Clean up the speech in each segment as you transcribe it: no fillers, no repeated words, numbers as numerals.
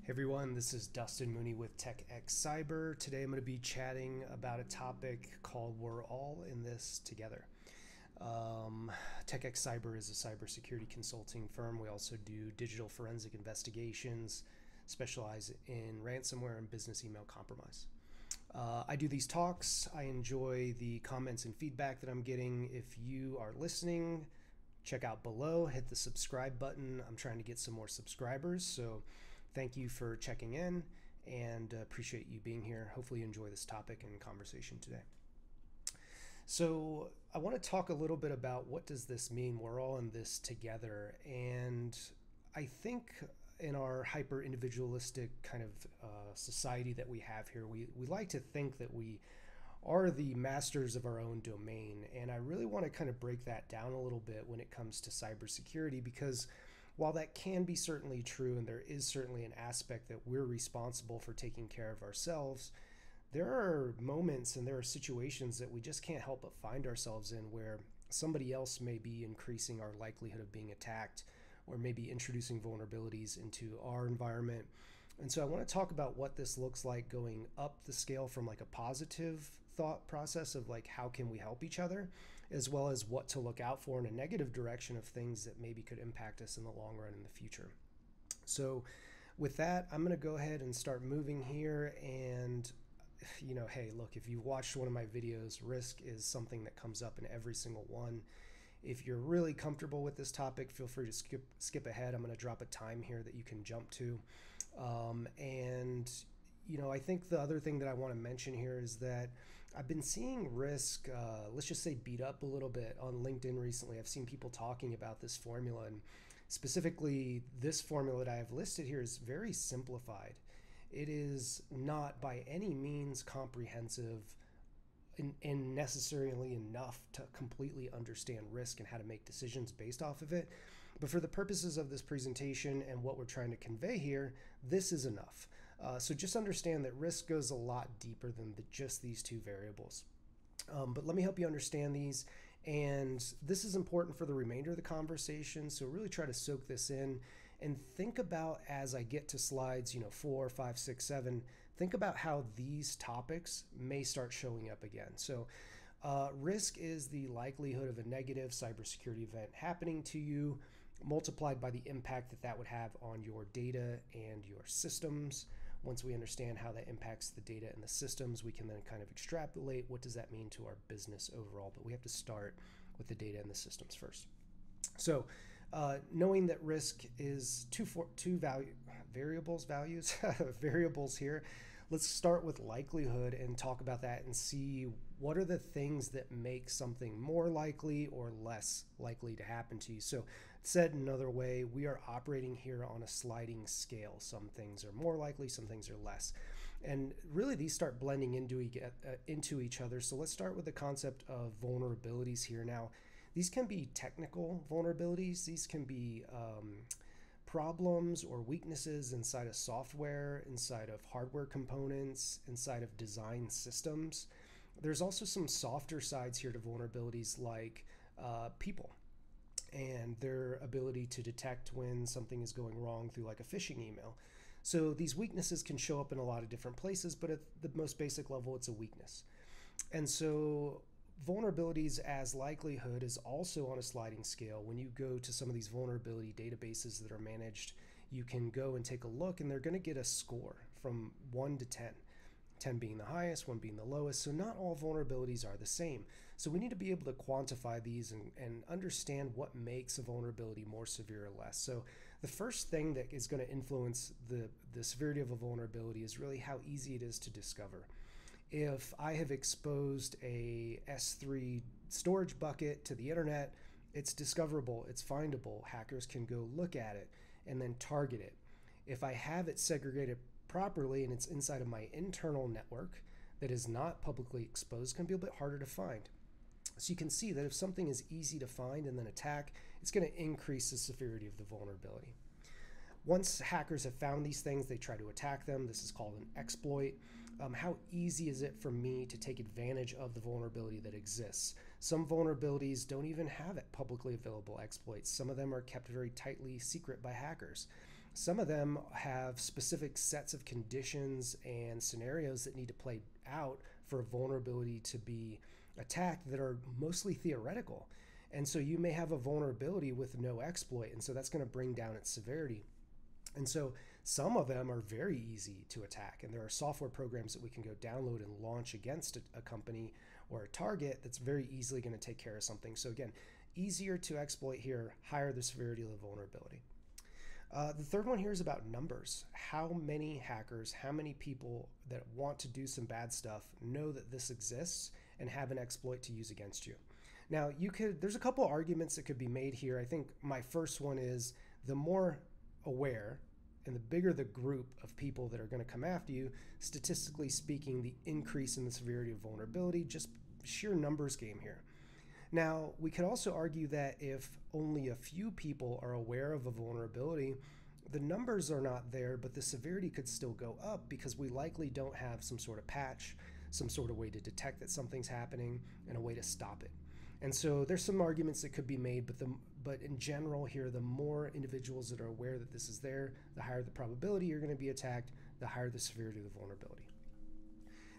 Hey everyone, this is Dustin Mooney with TechX Cyber. Today I'm going to be chatting about a topic called We're All in This Together. TechX Cyber is a cybersecurity consulting firm. We also do digital forensic investigations, specialize in ransomware and business email compromise. I do these talks. I enjoy the comments and feedback that I'm getting. If you are listening, check out below, hit the subscribe button. I'm trying to get some more subscribers, so thank you for checking in and appreciate you being here. Hopefully you enjoy this topic and conversation today. So I want to talk a little bit about what does this mean? We're all in this together. And I think in our hyper individualistic kind of society that we have here, we like to think that we are the masters of our own domain. And I really want to kind of break that down a little bit when it comes to cybersecurity, because while that can be certainly true, and there is certainly an aspect that we're responsible for taking care of ourselves, there are moments and there are situations that we just can't help but find ourselves in where somebody else may be increasing our likelihood of being attacked or maybe introducing vulnerabilities into our environment. And so I want to talk about what this looks like going up the scale from like a positive thought process of like how can we help each other, as well as what to look out for in a negative direction of things that maybe could impact us in the long run in the future. So with that, I'm going to go ahead and start moving here. And hey, look, if you've watched one of my videos, risk is something that comes up in every single one. If you're really comfortable with this topic, feel free to skip ahead. I'm going to drop a time here that you can jump to. I think the other thing that I want to mention here is that I've been seeing risk, let's just say beat up a little bit on LinkedIn recently. I've seen people talking about this formula, and specifically this formula that I have listed here is very simplified. It is not by any means comprehensive and necessarily enough to completely understand risk and how to make decisions based off of it. But for the purposes of this presentation and what we're trying to convey here, this is enough. So just understand that risk goes a lot deeper than just these two variables. But let me help you understand these. And this is important for the remainder of the conversation. So really try to soak this in and think about, as I get to slides 4, 5, 6, 7, think about how these topics may start showing up again. So risk is the likelihood of a negative cybersecurity event happening to you, multiplied by the impact that that would have on your data and your systems. Once we understand how that impacts the data and the systems, we can then kind of extrapolate what does that mean to our business overall. But we have to start with the data and the systems first. So knowing that risk is two variables here, let's start with likelihood and talk about that and see what are the things that make something more likely or less likely to happen to you. So said another way, we are operating here on a sliding scale. Some things are more likely, some things are less. And really these start blending into each other. So let's start with the concept of vulnerabilities here. Now, these can be technical vulnerabilities. These can be problems or weaknesses inside of software, inside of hardware components, inside of design systems. There's also some softer sides here to vulnerabilities like people and their ability to detect when something is going wrong through like a phishing email. So these weaknesses can show up in a lot of different places, but at the most basic level, it's a weakness. And so vulnerabilities as likelihood is also on a sliding scale. When you go to some of these vulnerability databases that are managed, you can go and take a look, and they're going to get a score from 1 to 10. 10 being the highest, 1 being the lowest. So not all vulnerabilities are the same. So we need to be able to quantify these and understand what makes a vulnerability more severe or less. So the first thing that is going to influence the severity of a vulnerability is really how easy it is to discover. If I have exposed a S3 storage bucket to the internet, it's discoverable, it's findable. Hackers can go look at it and then target it. If I have it segregated properly and it's inside of my internal network that is not publicly exposed, it can be a bit harder to find. So you can see that if something is easy to find and then attack, it's going to increase the severity of the vulnerability. Once hackers have found these things, they try to attack them. This is called an exploit. How easy is it for me to take advantage of the vulnerability that exists? Some vulnerabilities don't even have publicly available exploits. Some of them are kept very tightly secret by hackers. Some of them have specific sets of conditions and scenarios that need to play out for a vulnerability to be attacked that are mostly theoretical. And so you may have a vulnerability with no exploit, and so that's going to bring down its severity. And so some of them are very easy to attack, and there are software programs that we can go download and launch against a company or a target that's very easily going to take care of something. So again, easier to exploit here, higher the severity of the vulnerability. The third one here is about numbers. How many hackers, how many people that want to do some bad stuff know that this exists and have an exploit to use against you? Now, there's a couple arguments that could be made here. I think my first one is the more aware and the bigger the group of people that are going to come after you, statistically speaking, the increase in the severity of vulnerability, just sheer numbers game here. Now, we could also argue that if only a few people are aware of a vulnerability, the numbers are not there, but the severity could still go up because we likely don't have some sort of patch, some sort of way to detect that something's happening, and a way to stop it. And so there's some arguments that could be made, but in general here, the more individuals that are aware that this is there, the higher the probability you're going to be attacked, the higher the severity of the vulnerability.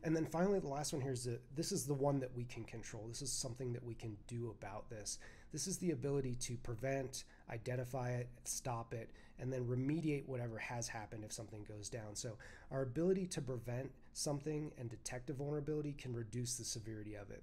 And then finally, the last one here is this is the one that we can control. This is something that we can do about this. This is the ability to prevent, identify it, stop it, and then remediate whatever has happened if something goes down. So our ability to prevent something and detect a vulnerability can reduce the severity of it.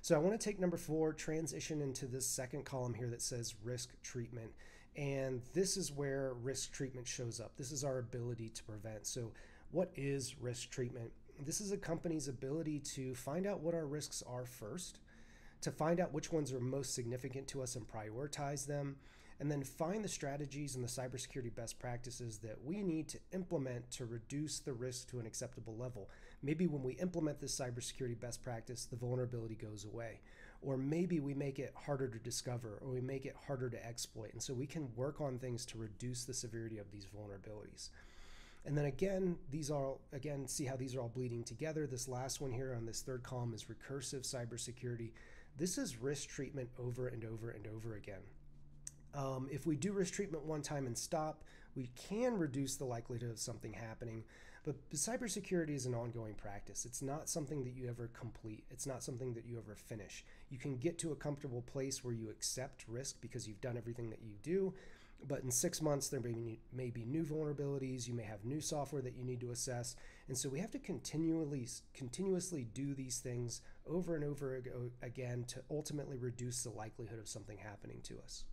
So I want to take number 4, transition into this second column here that says risk treatment. And this is where risk treatment shows up. This is our ability to prevent. So what is risk treatment? This is a company's ability to find out what our risks are first, to find out which ones are most significant to us and prioritize them, and then find the strategies and the cybersecurity best practices that we need to implement to reduce the risk to an acceptable level. Maybe when we implement this cybersecurity best practice, the vulnerability goes away. Or maybe we make it harder to discover, or we make it harder to exploit. And so we can work on things to reduce the severity of these vulnerabilities. And then again, see how these are all bleeding together. This last one here on this third column is recursive cybersecurity. This is risk treatment over and over and over again. If we do risk treatment one time and stop, we can reduce the likelihood of something happening. But cybersecurity is an ongoing practice. It's not something that you ever complete. It's not something that you ever finish. You can get to a comfortable place where you accept risk because you've done everything that you do. But in 6 months, there may be new vulnerabilities. You may have new software that you need to assess. And so we have to continuously do these things over and over again to ultimately reduce the likelihood of something happening to us.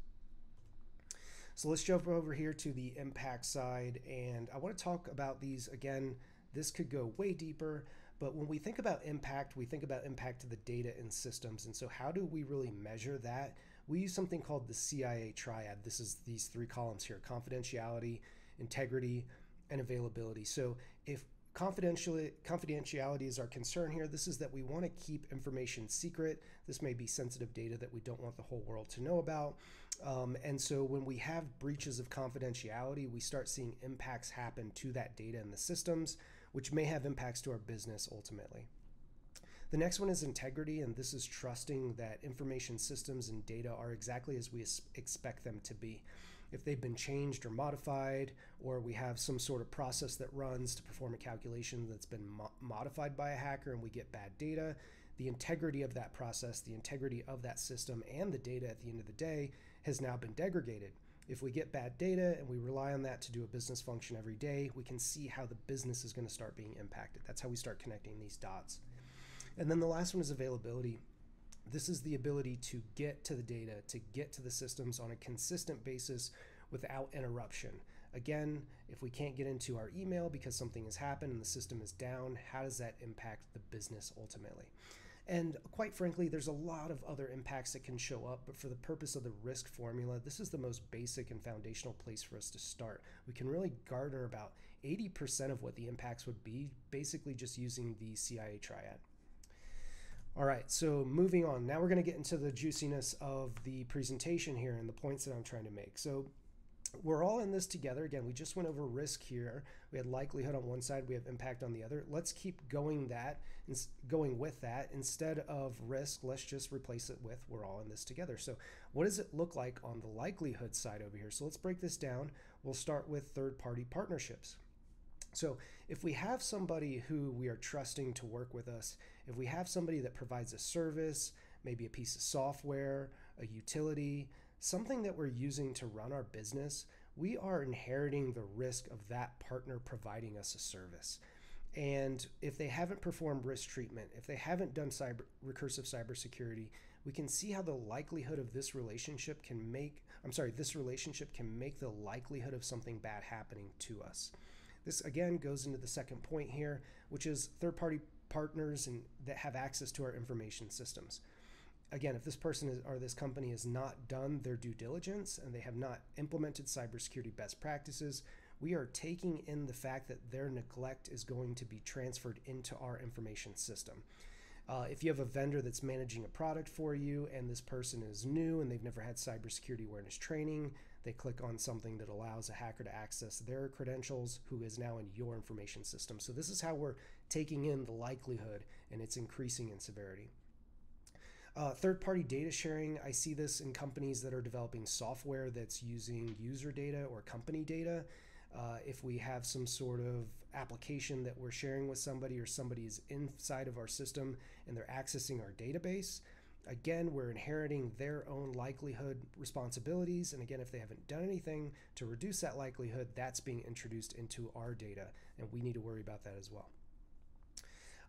So let's jump over here to the impact side. And I want to talk about these again. This could go way deeper. But when we think about impact, we think about impact to the data and systems. And so how do we really measure that? We use something called the CIA triad. This is these 3 columns here: confidentiality, integrity, and availability. So if confidentiality is our concern here, this is that we want to keep information secret. This may be sensitive data that we don't want the whole world to know about. And so when we have breaches of confidentiality, we start seeing impacts happen to that data and the systems, which may have impacts to our business ultimately. The next one is integrity, and this is trusting that information systems and data are exactly as we expect them to be. If they've been changed or modified, or we have some sort of process that runs to perform a calculation that's been modified by a hacker and we get bad data, the integrity of that process, the integrity of that system, and the data at the end of the day has now been degraded. If we get bad data and we rely on that to do a business function every day, we can see how the business is going to start being impacted. That's how we start connecting these dots. And then the last one is availability. This is the ability to get to the data, to get to the systems on a consistent basis without interruption. Again, if we can't get into our email because something has happened and the system is down, how does that impact the business ultimately? And quite frankly, there's a lot of other impacts that can show up, but for the purpose of the risk formula, this is the most basic and foundational place for us to start. We can really garner about 80% of what the impacts would be, basically just using the CIA triad. All right, so moving on. Now we're going to get into the juiciness of the presentation here and the points that I'm trying to make. So we're all in this together. Again, we just went over risk here. We had likelihood on one side, we have impact on the other. Let's keep going with that. Instead of risk, let's just replace it with we're all in this together. So what does it look like on the likelihood side over here? So let's break this down. We'll start with third-party partnerships. So if we have somebody who we are trusting to work with us, if we have somebody that provides a service, maybe a piece of software, a utility, something that we're using to run our business, we are inheriting the risk of that partner providing us a service. And if they haven't performed risk treatment, if they haven't done recursive cybersecurity, we can see how the likelihood of this relationship can make the likelihood of something bad happening to us. This again goes into the second point here, which is third-party partners and that have access to our information systems. Again, if this person or this company has not done their due diligence and they have not implemented cybersecurity best practices, we are taking in the fact that their neglect is going to be transferred into our information system. If you have a vendor that's managing a product for you and this person is new and they've never had cybersecurity awareness training, they click on something that allows a hacker to access their credentials who is now in your information system. So this is how we're taking in the likelihood, and it's increasing in severity. Third-party data sharing, I see this in companies that are developing software that's using user data or company data. If we have some sort of application that we're sharing with somebody or somebody is inside of our system and they're accessing our database, again, we're inheriting their own likelihood responsibilities. And again, if they haven't done anything to reduce that likelihood, that's being introduced into our data, and we need to worry about that as well.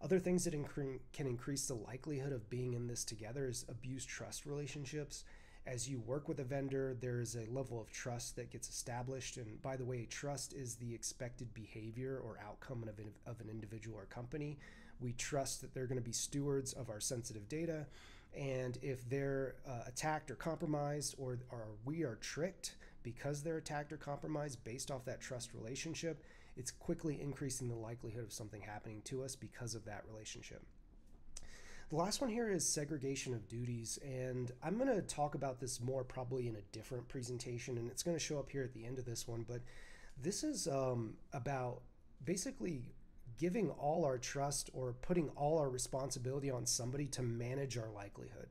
Other things that can increase the likelihood of being in this together is abuse trust relationships. As you work with a vendor, there is a level of trust that gets established. And by the way, trust is the expected behavior or outcome of an individual or company. We trust that they're going to be stewards of our sensitive data. And if they're attacked or compromised, or we are tricked because they're attacked or compromised based off that trust relationship, it's quickly increasing the likelihood of something happening to us because of that relationship. The last one here is segregation of duties, and I'm going to talk about this more probably in a different presentation, and it's going to show up here at the end of this one, but this is about basically giving all our trust or putting all our responsibility on somebody to manage our likelihood.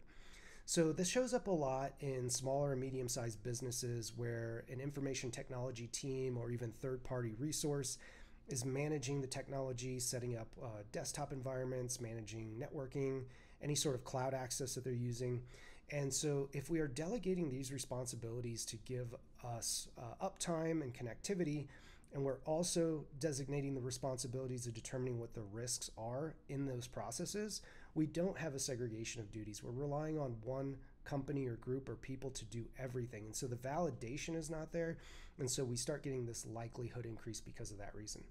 So this shows up a lot in smaller and medium-sized businesses where an information technology team or even third-party resource is managing the technology, setting up desktop environments, managing networking, any sort of cloud access that they're using. And so if we are delegating these responsibilities to give us uptime and connectivity, and we're also designating the responsibilities of determining what the risks are in those processes, we don't have a segregation of duties. We're relying on one company or group or people to do everything. And so the validation is not there. And so we start getting this likelihood increase because of that reason.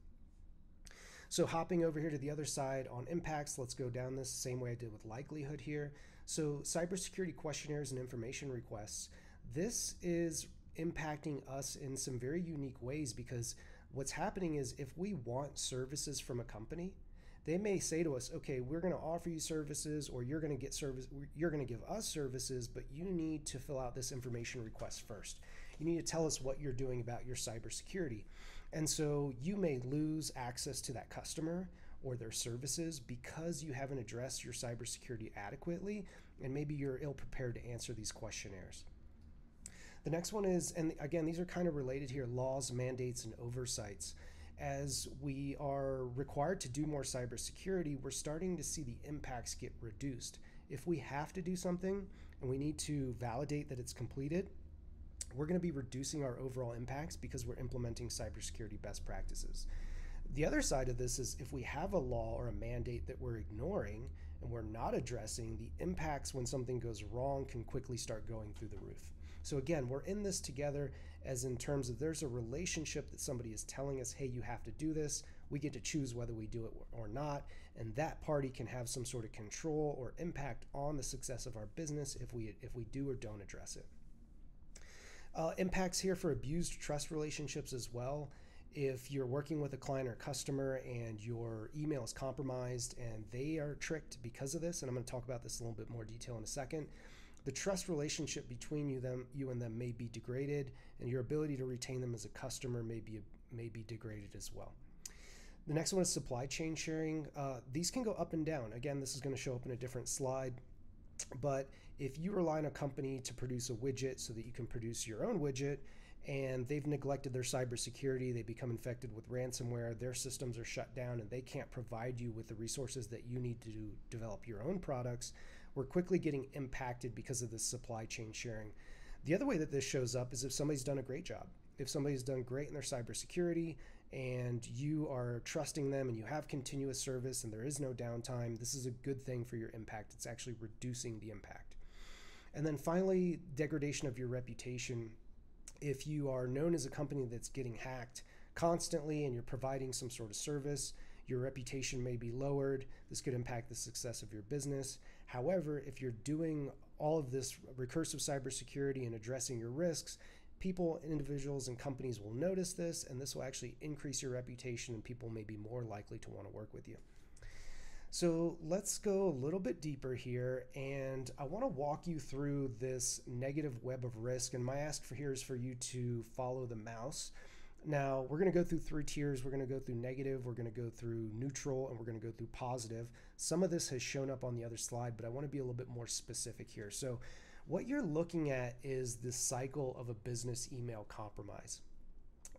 So hopping over here to the other side on impacts, let's go down this same way I did with likelihood here. So cybersecurity questionnaires and information requests. This is impacting us in some very unique ways, because what's happening is if we want services from a company, they may say to us, okay, we're going to offer you services, or you're going to give us services, but you need to fill out this information request first. You need to tell us what you're doing about your cybersecurity. And so you may lose access to that customer or their services because you haven't addressed your cybersecurity adequately, and maybe you're ill-prepared to answer these questionnaires. The next one is, and again, these are kind of related here, laws, mandates, and oversights. As we are required to do more cybersecurity, we're starting to see the impacts get reduced. If we have to do something and we need to validate that it's completed, we're going to be reducing our overall impacts because we're implementing cybersecurity best practices. The other side of this is if we have a law or a mandate that we're ignoring and we're not addressing, the impacts when something goes wrong can quickly start going through the roof. So again, we're in this together, as in terms of there's a relationship that somebody is telling us, hey, you have to do this. We get to choose whether we do it or not. And that party can have some sort of control or impact on the success of our business if we do or don't address it. Impacts here for abused trust relationships as well. If you're working with a client or customer and your email is compromised and they are tricked because of this, and I'm going to talk about this in a little bit more detail in a second, The trust relationship between you and them may be degraded, and your ability to retain them as a customer may be degraded as well. The next one is supply chain sharing. These can go up and down. Again, this is going to show up in a different slide. But if you rely on a company to produce a widget so that you can produce your own widget, and they've neglected their cybersecurity, they become infected with ransomware, their systems are shut down, and they can't provide you with the resources that you need to develop your own products, we're quickly getting impacted because of this supply chain sharing. The other way that this shows up is if somebody's done a great job. If somebody's done great in their cybersecurity and you are trusting them and you have continuous service and there is no downtime, this is a good thing for your impact. It's actually reducing the impact. And then finally, degradation of your reputation. If you are known as a company that's getting hacked constantly and you're providing some sort of service, your reputation may be lowered. This could impact the success of your business. However, if you're doing all of this recursive cybersecurity and addressing your risks, people, individuals, and companies will notice this, and this will actually increase your reputation, and people may be more likely to want to work with you. So let's go a little bit deeper here, and I want to walk you through this negative web of risk, and my ask for here is for you to follow the mouse. Now, we're going to go through 3 tiers. We're going to go through negative, we're going to go through neutral, and we're going to go through positive. Some of this has shown up on the other slide, but I want to be a little bit more specific here. So what you're looking at is the cycle of a business email compromise.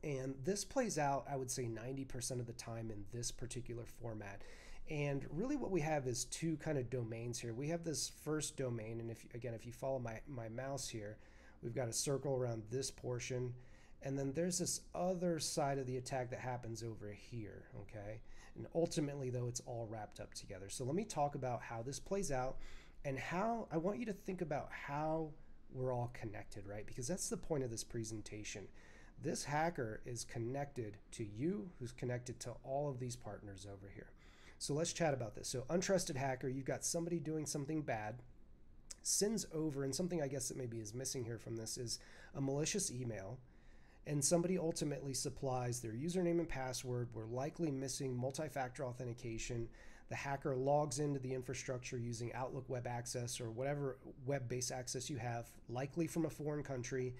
And this plays out, I would say, 90% of the time in this particular format. And really what we have is 2 kind of domains here. We have this first domain, and if you follow my mouse here, we've got a circle around this portion, and then there's this other side of the attack that happens over here, okay? And ultimately, though, it's all wrapped up together. So let me talk about how this plays out and how I want you to think about how we're all connected, right? Because that's the point of this presentation. This hacker is connected to you, who's connected to all of these partners over here. So let's chat about this. So untrusted hacker, you've got somebody doing something bad, sends over, and something I guess that maybe is missing here from this is a malicious email, and somebody ultimately supplies their username and password. We're likely missing multi-factor authentication. The hacker logs into the infrastructure using Outlook web access or whatever web-based access you have, likely from a foreign country,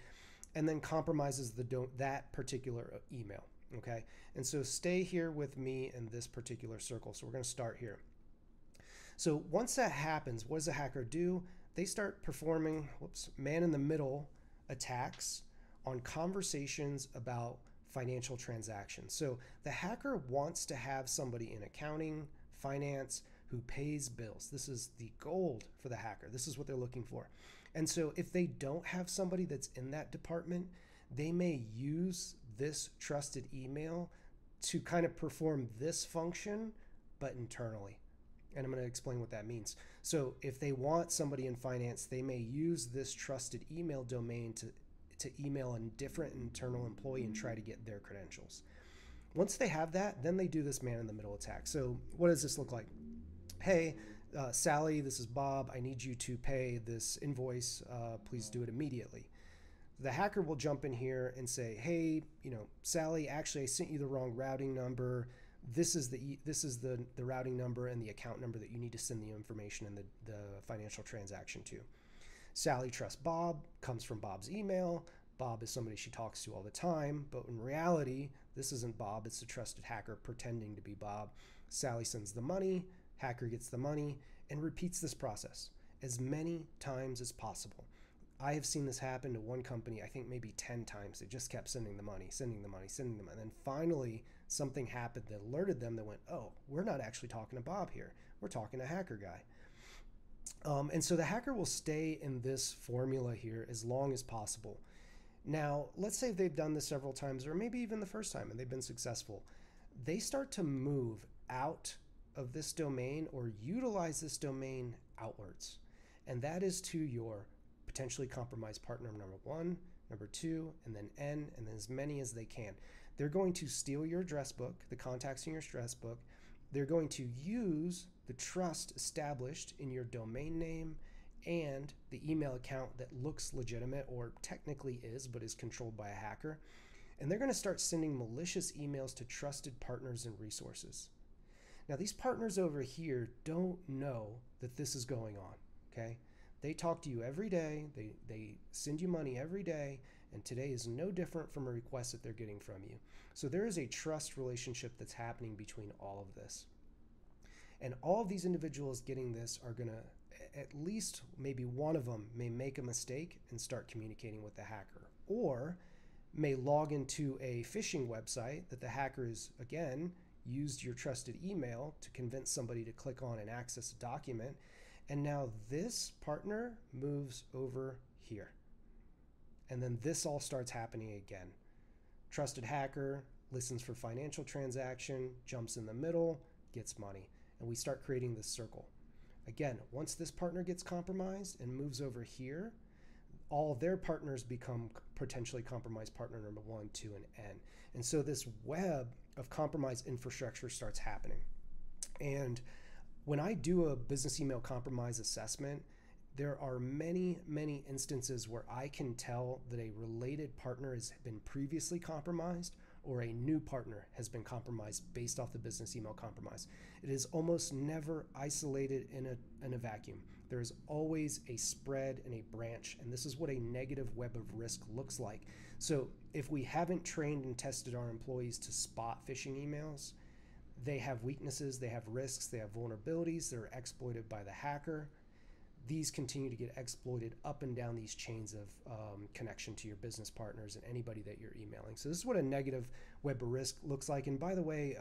and then compromises that particular email. Okay, and so stay here with me in this particular circle. So we're going to start here. So once that happens, what does the hacker do? They start performing man-in-the-middle attacks on conversations about financial transactions. So the hacker wants to have somebody in accounting, finance, who pays bills. This is the gold for the hacker. This is what they're looking for. And so if they don't have somebody that's in that department, they may use this trusted email to kind of perform this function, but internally. And I'm going to explain what that means. So if they want somebody in finance, they may use this trusted email domain to email a different internal employee and try to get their credentials. Once they have that, then they do this man-in-the-middle attack. So what does this look like? Hey, Sally, this is Bob. I need you to pay this invoice. Please do it immediately. The hacker will jump in here and say, hey, Sally, actually I sent you the wrong routing number. This is the routing number and the account number that you need to send the information and the financial transaction to. Sally trusts Bob, comes from Bob's email. Bob is somebody she talks to all the time, but in reality, this isn't Bob, it's a trusted hacker pretending to be Bob. Sally sends the money, hacker gets the money, and repeats this process as many times as possible. I have seen this happen to one company, I think maybe 10 times. They just kept sending the money, sending the money, sending the money. And then finally, something happened that alerted them that went, oh, we're not actually talking to Bob here. We're talking to hacker guy. And so the hacker will stay in this formula here as long as possible. Now, let's say they've done this several times, or maybe even the first time, and they've been successful. They start to move out of this domain or utilize this domain outwards. And that is to your potentially compromised partner number 1, number 2, and then N, and then as many as they can. They're going to steal your address book, the contacts in your address book. They're going to use the trust established in your domain name and the email account that looks legitimate or technically is, but is controlled by a hacker. And they're going to start sending malicious emails to trusted partners and resources. Now, these partners over here don't know that this is going on, okay? They talk to you every day. They send you money every day. And today is no different from a request that they're getting from you. So there is a trust relationship that's happening between all of this. And all of these individuals getting this are going to, at least maybe one of them may make a mistake and start communicating with the hacker, or may log into a phishing website that the hackers, again, used your trusted email to convince somebody to click on and access a document. And now this partner moves over here. And then this all starts happening again. Trusted hacker listens for financial transaction, jumps in the middle, gets money. And we start creating this circle. Again, once this partner gets compromised and moves over here, all their partners become potentially compromised partner number 1, 2, and N. And so this web of compromised infrastructure starts happening. And when I do a business email compromise assessment, there are many, many instances where I can tell that a related partner has been previously compromised or a new partner has been compromised based off the business email compromise. It is almost never isolated in a vacuum. There is always a spread and a branch, and this is what a negative web of risk looks like. So if we haven't trained and tested our employees to spot phishing emails, they have weaknesses, they have risks, they have vulnerabilities that are exploited by the hacker. These continue to get exploited up and down these chains of connection to your business partners and anybody that you're emailing. So this is what a negative web of risk looks like. And by the way,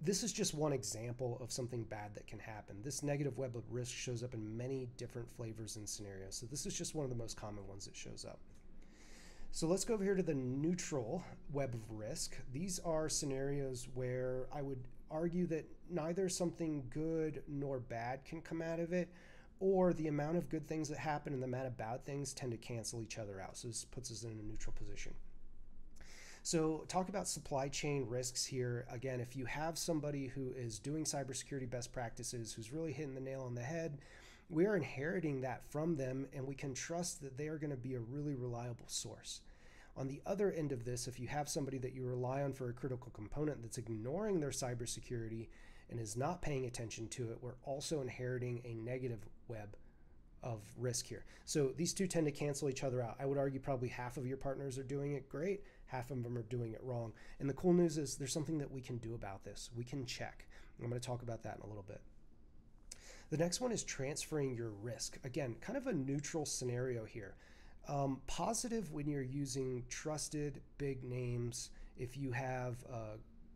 this is just one example of something bad that can happen. This negative web of risk shows up in many different flavors and scenarios. So this is just one of the most common ones that shows up. So let's go over here to the neutral web of risk. These are scenarios where I would argue that neither something good nor bad can come out of it, or the amount of good things that happen and the amount of bad things tend to cancel each other out. So this puts us in a neutral position. So talk about supply chain risks here. Again, if you have somebody who is doing cybersecurity best practices, who's really hitting the nail on the head, we are inheriting that from them, and we can trust that they are going to be a really reliable source. On the other end of this, if you have somebody that you rely on for a critical component that's ignoring their cybersecurity and is not paying attention to it, we're also inheriting a negative web of risk here. So these two tend to cancel each other out. I would argue probably half of your partners are doing it great, half of them are doing it wrong. And the cool news is there's something that we can do about this. We can check. I'm going to talk about that in a little bit. The next one is transferring your risk. Again, kind of a neutral scenario here. Positive when you're using trusted big names. If you have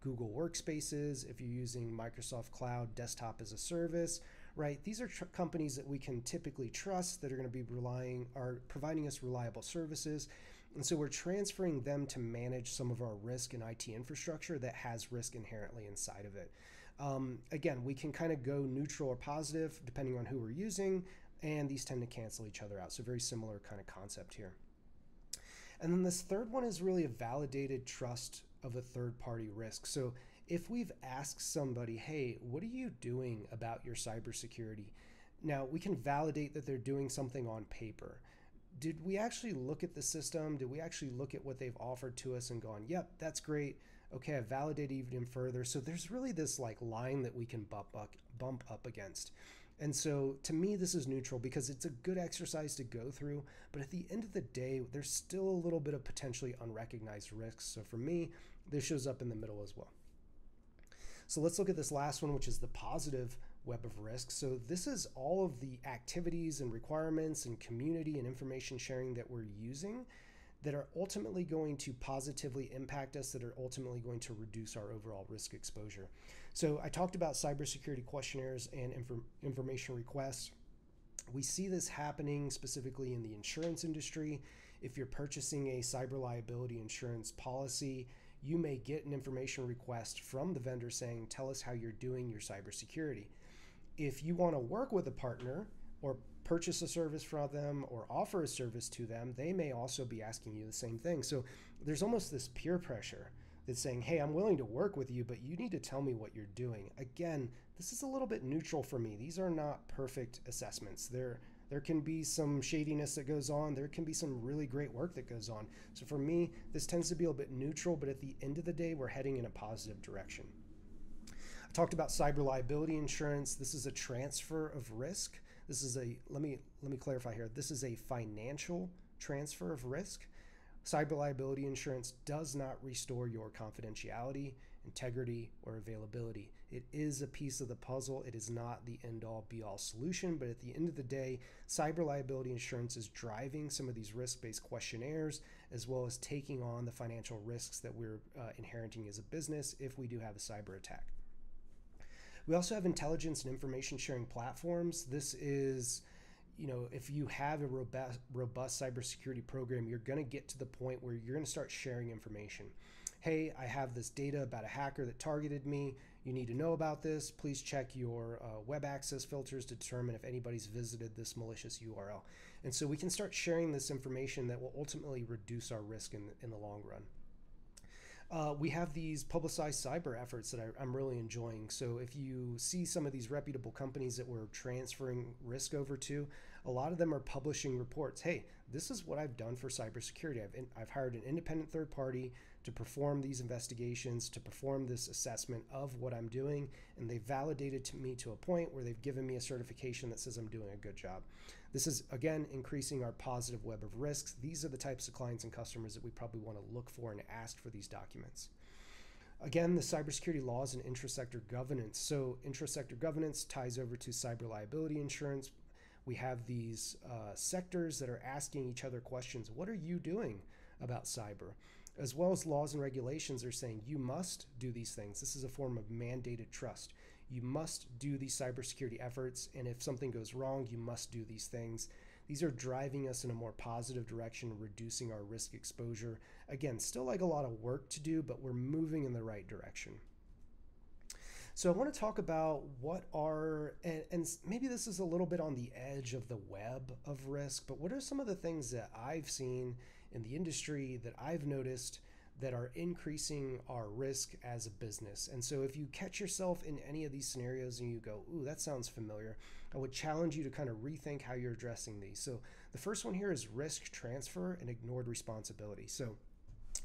Google Workspaces, if you're using Microsoft Cloud Desktop as a Service, right? These are companies that we can typically trust that are going to be providing us reliable services. And so we're transferring them to manage some of our risk and IT infrastructure that has risk inherently inside of it. Again, we can kind of go neutral or positive depending on who we're using, and these tend to cancel each other out. So very similar kind of concept here. And then this third one is really a validated trust of a third-party risk. So if we've asked somebody, hey, what are you doing about your cybersecurity? Now, we can validate that they're doing something on paper. Did we actually look at the system? Did we actually look at what they've offered to us and gone, yep, that's great. Okay, I've validated even further. So there's really this like line that we can bump up against. And so to me, this is neutral because it's a good exercise to go through. But at the end of the day, there's still a little bit of potentially unrecognized risks. So for me, this shows up in the middle as well. So let's look at this last one, which is the positive web of risk. So this is all of the activities and requirements and community and information sharing that we're using that are ultimately going to positively impact us, that are ultimately going to reduce our overall risk exposure. So I talked about cybersecurity questionnaires and information requests. We see this happening specifically in the insurance industry. If you're purchasing a cyber liability insurance policy, you may get an information request from the vendor saying, tell us how you're doing your cybersecurity. If you want to work with a partner or purchase a service from them or offer a service to them, they may also be asking you the same thing. So there's almost this peer pressure that's saying, hey, I'm willing to work with you, but you need to tell me what you're doing. Again, this is a little bit neutral for me. These are not perfect assessments. There can be some shadiness that goes on. There can be some really great work that goes on. So for me, this tends to be a little bit neutral, but at the end of the day, we're heading in a positive direction. I talked about cyber liability insurance. This is a transfer of risk. This is a, let me clarify here. This is a financial transfer of risk. Cyber liability insurance does not restore your confidentiality, integrity, or availability. It is a piece of the puzzle. It is not the end-all be-all solution, but at the end of the day, cyber liability insurance is driving some of these risk-based questionnaires, as well as taking on the financial risks that we're inheriting as a business if we do have a cyber attack. We also have intelligence and information sharing platforms. This is, if you have a robust cybersecurity program, you're going to get to the point where you're going to start sharing information. Hey, I have this data about a hacker that targeted me. You need to know about this. Please check your web access filters to determine if anybody's visited this malicious URL. And so we can start sharing this information that will ultimately reduce our risk in the long run. We have these publicized cyber efforts that I'm really enjoying. So if you see some of these reputable companies that we're transferring risk over to, a lot of them are publishing reports. Hey, this is what I've done for cybersecurity. I've hired an independent third party to perform these investigations, to perform this assessment of what I'm doing, and they've validated me to a point where they've given me a certification that says I'm doing a good job. This is, again, increasing our positive web of risks. These are the types of clients and customers that we probably want to look for and ask for these documents. Again, the cybersecurity laws and intrasector governance. So intrasector governance ties over to cyber liability insurance. We have these sectors that are asking each other questions. What are you doing about cyber? As well as laws and regulations are saying you must do these things. This is a form of mandated trust. You must do these cybersecurity efforts, and if something goes wrong, you must do these things. These are driving us in a more positive direction, reducing our risk exposure. Again, still like a lot of work to do, but we're moving in the right direction. So I want to talk about what are, and maybe this is a little bit on the edge of the web of risk, but what are some of the things that I've seen in the industry that I've noticed that are increasing our risk as a business? And so if you catch yourself in any of these scenarios and you go, ooh, that sounds familiar, I would challenge you to kind of rethink how you're addressing these. So the first one here is risk transfer and ignored responsibility. So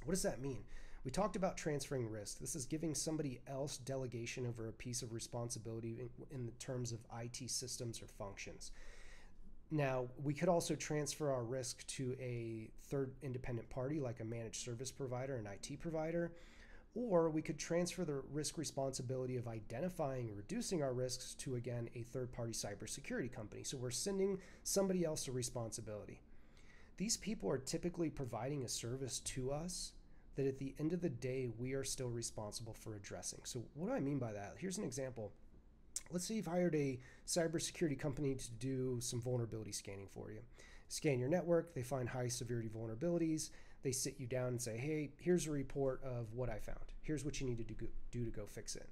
what does that mean? We talked about transferring risk. This is giving somebody else delegation over a piece of responsibility in the terms of IT systems or functions. Now, we could also transfer our risk to a third independent party like a managed service provider, an IT provider, or we could transfer the risk responsibility of identifying and reducing our risks to, again, a third-party cybersecurity company. So we're sending somebody else a responsibility. These people are typically providing a service to us that at the end of the day, we are still responsible for addressing. So what do I mean by that? Here's an example. Let's say you've hired a cybersecurity company to do some vulnerability scanning for you. Scan your network, they find high severity vulnerabilities, they sit you down and say, hey, here's a report of what I found. Here's what you need to do to go fix it.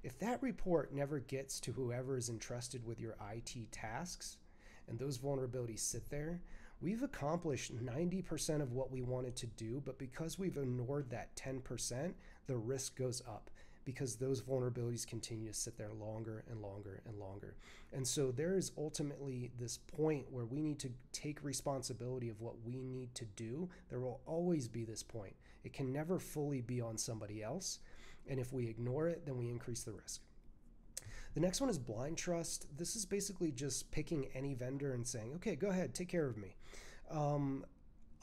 If that report never gets to whoever is entrusted with your IT tasks, and those vulnerabilities sit there, we've accomplished 90% of what we wanted to do, but because we've ignored that 10%, the risk goes up because those vulnerabilities continue to sit there longer and longer and longer. And so there is ultimately this point where we need to take responsibility of what we need to do. There will always be this point. It can never fully be on somebody else. And if we ignore it, then we increase the risk. The next one is blind trust. This is basically just picking any vendor and saying, okay, go ahead, take care of me.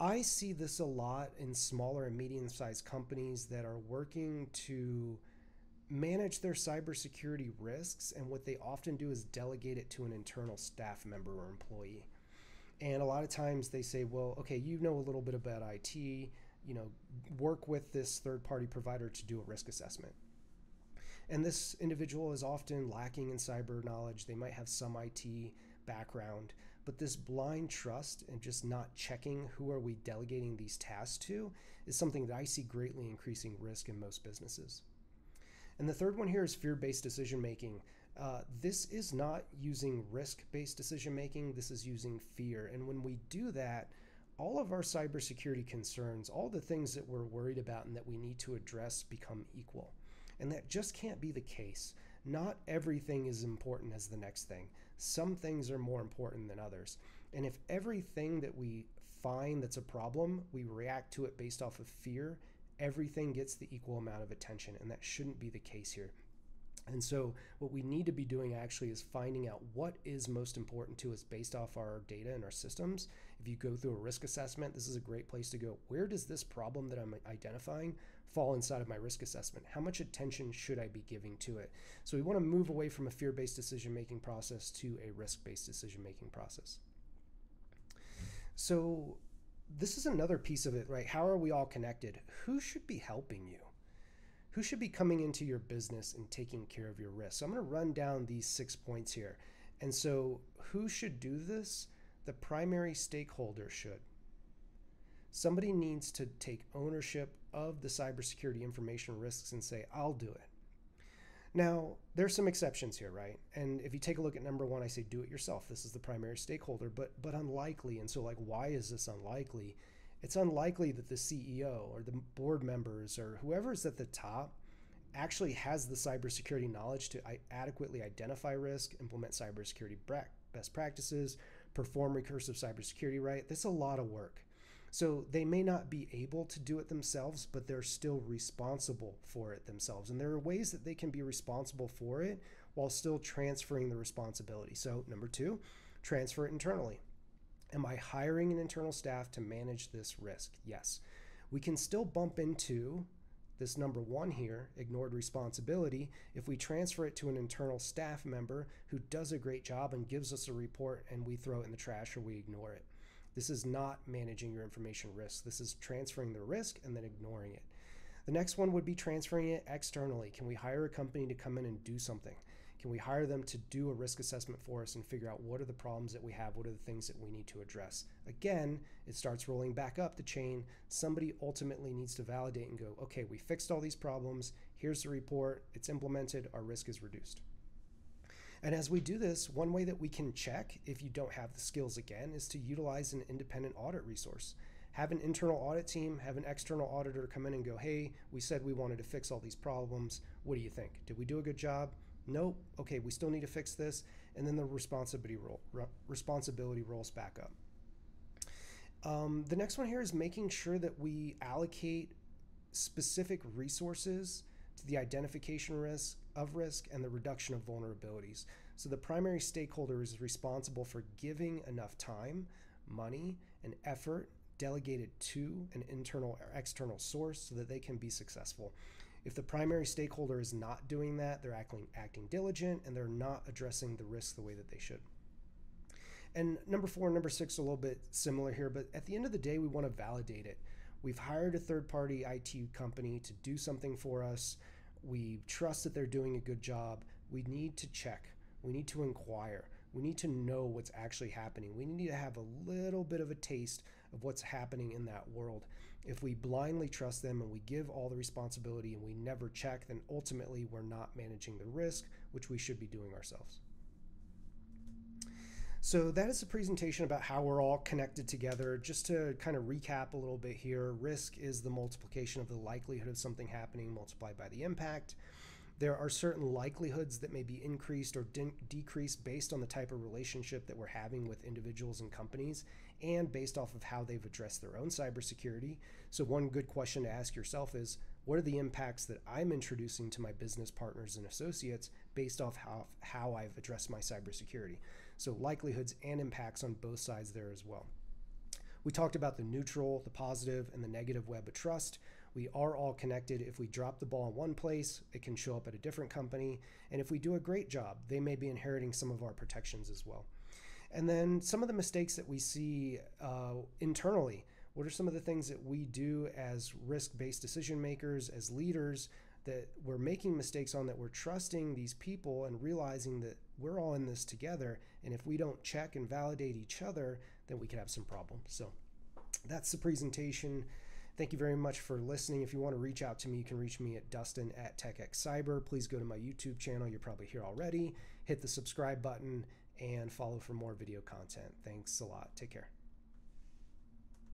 I see this a lot in smaller and medium-sized companies that are working to manage their cybersecurity risks, and what they often do is delegate it to an internal staff member or employee. And a lot of times they say, well, okay, you know a little bit about IT, work with this third-party provider to do a risk assessment. And this individual is often lacking in cyber knowledge. They might have some IT background, but this blind trust and just not checking who are we delegating these tasks to is something that I see greatly increasing risk in most businesses. And the third one here is fear-based decision-making. This is not using risk-based decision-making, this is using fear. And when we do that, all of our cybersecurity concerns, all the things that we're worried about and that we need to address become equal. And that just can't be the case. Not everything is important as the next thing. Some things are more important than others. And if everything that we find that's a problem, we react to it based off of fear, everything gets the equal amount of attention, and that shouldn't be the case here. And so what we need to be doing actually is finding out what is most important to us based off our data and our systems. If you go through a risk assessment, this is a great place to go. Where does this problem that I'm identifying fall inside of my risk assessment? How much attention should I be giving to it? So we want to move away from a fear-based decision-making process to a risk-based decision-making process. So this is another piece of it, right? How are we all connected? Who should be helping you? Who should be coming into your business and taking care of your risk? So I'm going to run down these 6 points here. And so who should do this? The primary stakeholder should. Somebody needs to take ownership of the cybersecurity information risks and say, I'll do it. Now, there's some exceptions here, right? And if you take a look at number 1, I say do it yourself. This is the primary stakeholder, but unlikely. And so like, why is this unlikely? It's unlikely that the CEO or the board members or whoever's at the top actually has the cybersecurity knowledge to adequately identify risk, implement cybersecurity best practices, perform recursive cybersecurity, right? That's a lot of work. So they may not be able to do it themselves, but they're still responsible for it themselves. And there are ways that they can be responsible for it while still transferring the responsibility. So number 2, transfer it internally. Am I hiring an internal staff to manage this risk? Yes. We can still bump into this number 1 here, ignored responsibility, if we transfer it to an internal staff member who does a great job and gives us a report and we throw it in the trash or we ignore it. This is not managing your information risk. This is transferring the risk and then ignoring it. The next one would be transferring it externally. Can we hire a company to come in and do something? Can we hire them to do a risk assessment for us and figure out what are the problems that we have? What are the things that we need to address? Again, it starts rolling back up the chain. Somebody ultimately needs to validate and go, okay, we fixed all these problems. Here's the report. It's implemented. Our risk is reduced. And as we do this, one way that we can check if you don't have the skills again is to utilize an independent audit resource. Have an internal audit team, have an external auditor come in and go, hey, we said we wanted to fix all these problems. What do you think? Did we do a good job? Nope. Okay, we still need to fix this. And then the responsibility rolls back up. The next one here is making sure that we allocate specific resources to the identification of risk and the reduction of vulnerabilities. So the primary stakeholder is responsible for giving enough time, money, and effort delegated to an internal or external source so that they can be successful. If the primary stakeholder is not doing that, they're acting diligent and they're not addressing the risk the way that they should. And number 4 and number 6 are a little bit similar here, but at the end of the day, we want to validate it. We've hired a third-party IT company to do something for us. We trust that they're doing a good job. We need to check. We need to inquire. We need to know what's actually happening. We need to have a little bit of a taste of what's happening in that world. If we blindly trust them and we give all the responsibility and we never check, then ultimately we're not managing the risk, which we should be doing ourselves. So that is a presentation about how we're all connected together. Just to kind of recap a little bit here, risk is the multiplication of the likelihood of something happening multiplied by the impact. There are certain likelihoods that may be increased or decreased based on the type of relationship that we're having with individuals and companies and based off of how they've addressed their own cybersecurity. So one good question to ask yourself is, what are the impacts that I'm introducing to my business partners and associates based off how I've addressed my cybersecurity? So likelihoods and impacts on both sides there as well. We talked about the neutral, the positive, and the negative web of trust. We are all connected. If we drop the ball in one place, it can show up at a different company. And if we do a great job, they may be inheriting some of our protections as well. And then some of the mistakes that we see internally. What are some of the things that we do as risk-based decision makers, as leaders, that we're making mistakes on, that we're trusting these people and realizing that we're all in this together. And if we don't check and validate each other, then we could have some problems. So that's the presentation. Thank you very much for listening. If you want to reach out to me, you can reach me at Dustin@TechXCyber. Please go to my YouTube channel. You're probably here already. Hit the subscribe button and follow for more video content. Thanks a lot. Take care.